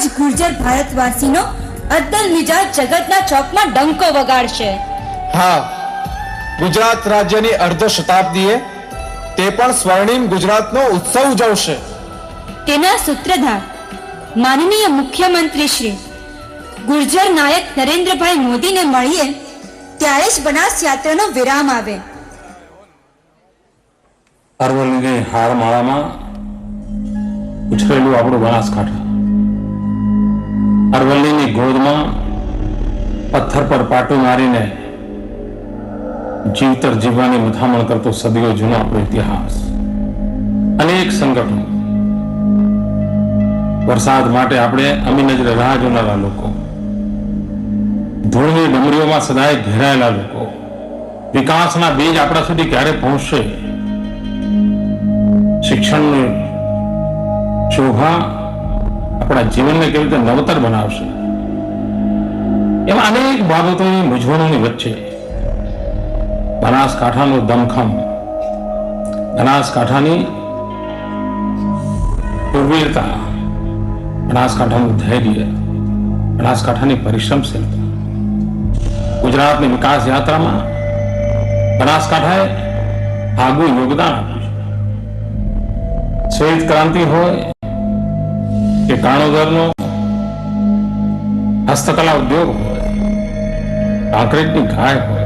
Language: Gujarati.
જ ગુર્જર ભારતવાસીનો અદ્દલ મિજાજ જગતના ચોકમાં ડંકો વગાડશે. હા, ગુજરાત રાજ્યની અર્ધ શતાબ્દીએ તે પણ સ્વર્ણિમ ગુજરાતનો ઉત્સવ ઉજવશે. તેના સૂત્રધાર માનનીય મુખ્યમંત્રી શ્રી ગુર્જર નાયક નરેન્દ્રભાઈ મોદીને મળીએ ત્યારે જ બનાસ યાત્રાનો વિરામ આવે. અરવલ્લીની હારમાળામાં ઉછરેલું આપણું બનાસકાંઠા, અરવલ્લીની ગોદમાં પથ્થર પર પાટું મારીને જીવતર જીવવાની મથામણ કરતો સદીઓ જૂનો આપણો ઇતિહાસ, અનેક સંગઠનો, વરસાદ માટે આપણે અમી નજરે રાહ જોનારા લોકો, ધૂળની ડમરીઓમાં સદાય ઘેરાયેલા લોકો, વિકાસના બીજ આપણા સુધી ક્યારે પહોંચશે, શિક્ષણની શોભા આપણા જીવનને કેવી રીતે નવતર બનાવશે, એવા અનેક બાબતોની મૂંઝવણોની વચ્ચે બનાસકાંઠાનો દમખમ, બનાસકાંઠાની ઉર્વરતા, બનાસકાંઠાનું ધૈર્ય, બનાસકાંઠાની પરિશ્રમશીલતા, ગુજરાતની વિકાસ યાત્રામાં બનાસકાંઠાએ આગવું યોગદાન આપ્યું છે. શ્વેત ક્રાંતિ હોય કે કાણોદરનો હસ્તકલા ઉદ્યોગ હોય, કોન્ક્રીટની ગાય હોય,